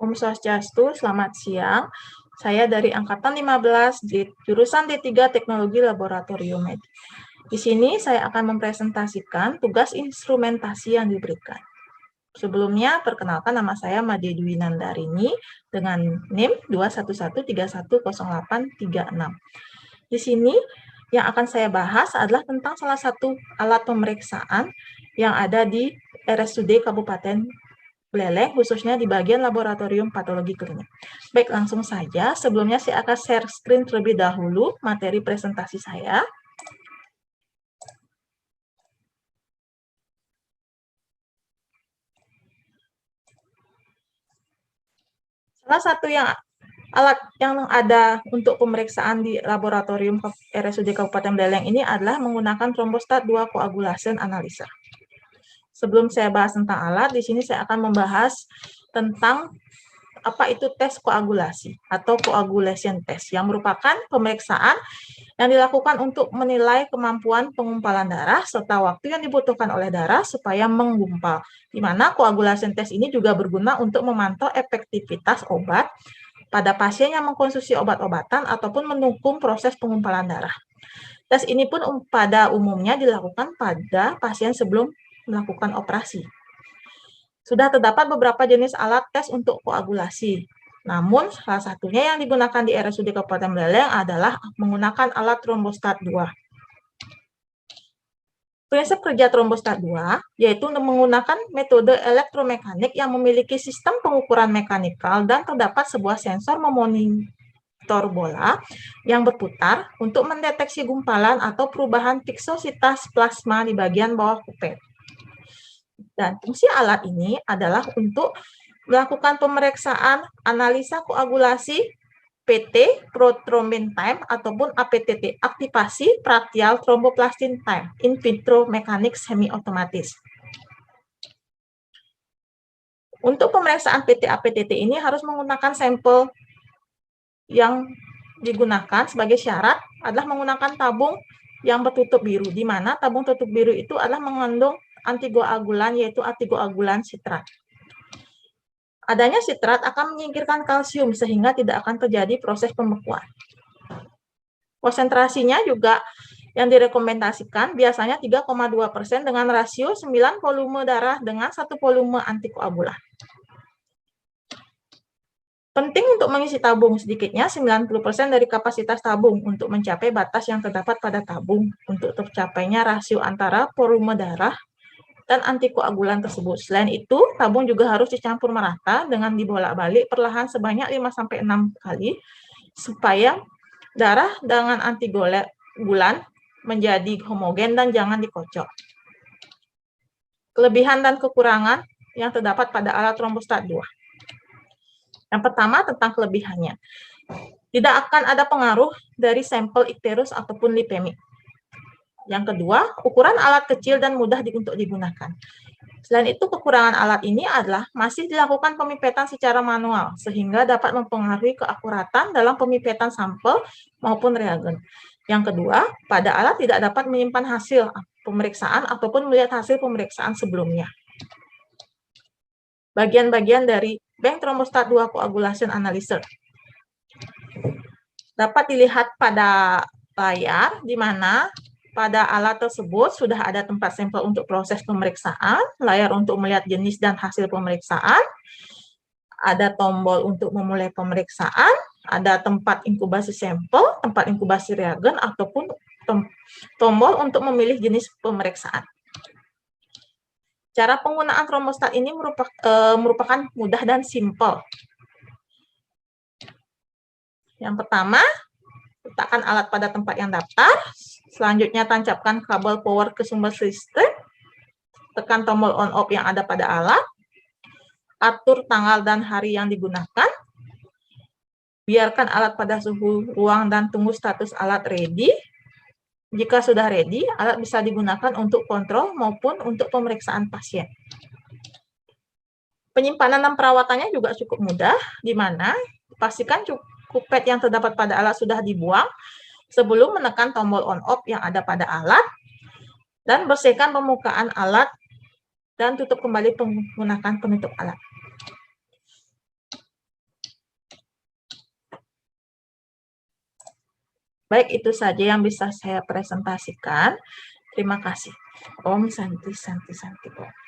Om Swastiastu, selamat siang. Saya dari Angkatan 15 di jurusan D3 Teknologi Laboratorium Medik. Di sini saya akan mempresentasikan tugas instrumentasi yang diberikan. Sebelumnya, perkenalkan nama saya Made Dwi Nandarini dengan NIM 211310836. Di sini yang akan saya bahas adalah tentang salah satu alat pemeriksaan yang ada di RSUD Kabupaten Buleleng, khususnya di bagian laboratorium patologi klinik. Baik, langsung saja. Sebelumnya saya akan share screen terlebih dahulu materi presentasi saya. Salah satu alat yang ada untuk pemeriksaan di laboratorium RSUD Kabupaten Buleleng ini adalah menggunakan trombostat 2 coagulation analyzer. Sebelum saya bahas tentang alat, di sini saya akan membahas tentang apa itu tes koagulasi atau coagulation test, yang merupakan pemeriksaan yang dilakukan untuk menilai kemampuan pengumpalan darah serta waktu yang dibutuhkan oleh darah supaya menggumpal. Di mana coagulation test ini juga berguna untuk memantau efektivitas obat pada pasien yang mengkonsumsi obat-obatan ataupun mendukung proses pengumpalan darah. Tes ini pun pada umumnya dilakukan pada pasien sebelum melakukan operasi. Sudah terdapat beberapa jenis alat tes untuk koagulasi. Namun, salah satunya yang digunakan di RSUD Kabupaten Buleleng adalah menggunakan alat trombostat 2. Prinsip kerja trombostat 2 yaitu menggunakan metode elektromekanik yang memiliki sistem pengukuran mekanikal dan terdapat sebuah sensor memonitor bola yang berputar untuk mendeteksi gumpalan atau perubahan viskositas plasma di bagian bawah kupet. Dan fungsi alat ini adalah untuk melakukan pemeriksaan analisa koagulasi PT, prothrombin time, ataupun APTT, aktivasi partial thromboplastin time, in vitro mekanik semi-otomatis. Untuk pemeriksaan PT-APTT ini harus menggunakan sampel yang digunakan sebagai syarat adalah menggunakan tabung yang bertutup biru, di mana tabung tutup biru itu adalah mengandung antikoagulan, yaitu antikoagulan sitrat. Adanya sitrat akan menyingkirkan kalsium sehingga tidak akan terjadi proses pembekuan. Konsentrasinya juga yang direkomendasikan biasanya 3,2% dengan rasio 9 volume darah dengan 1 volume antikoagulan. Penting untuk mengisi tabung sedikitnya 90% dari kapasitas tabung untuk mencapai batas yang terdapat pada tabung untuk tercapainya rasio antara volume darah dan antikoagulan tersebut. Selain itu, tabung juga harus dicampur merata dengan dibolak-balik perlahan sebanyak 5-6 kali supaya darah dengan antikoagulan menjadi homogen dan jangan dikocok. Kelebihan dan kekurangan yang terdapat pada alat trombostat 2. Yang pertama tentang kelebihannya. Tidak akan ada pengaruh dari sampel ikterus ataupun lipemik. Yang kedua, ukuran alat kecil dan mudah untuk digunakan. Selain itu, kekurangan alat ini adalah masih dilakukan pemipetan secara manual, sehingga dapat mempengaruhi keakuratan dalam pemipetan sampel maupun reagen. Yang kedua, pada alat tidak dapat menyimpan hasil pemeriksaan ataupun melihat hasil pemeriksaan sebelumnya. Bagian-bagian dari bank trombostat 2 coagulation analyzer dapat dilihat pada layar, di mana pada alat tersebut sudah ada tempat sampel untuk proses pemeriksaan, layar untuk melihat jenis dan hasil pemeriksaan, ada tombol untuk memulai pemeriksaan, ada tempat inkubasi sampel, tempat inkubasi reagen, ataupun tombol untuk memilih jenis pemeriksaan. Cara penggunaan trombostat ini merupakan mudah dan simpel. Yang pertama, letakkan alat pada tempat yang datar. Selanjutnya, tancapkan kabel power ke sumber listrik. Tekan tombol on-off yang ada pada alat. Atur tanggal dan hari yang digunakan. Biarkan alat pada suhu ruang dan tunggu status alat ready. Jika sudah ready, alat bisa digunakan untuk kontrol maupun untuk pemeriksaan pasien. Penyimpanan dan perawatannya juga cukup mudah, di mana pastikan kupet yang terdapat pada alat sudah dibuang sebelum menekan tombol on-off yang ada pada alat, dan bersihkan permukaan alat dan tutup kembali menggunakan penutup alat. Baik, itu saja yang bisa saya presentasikan. Terima kasih. Om Santi Santi Santi Om.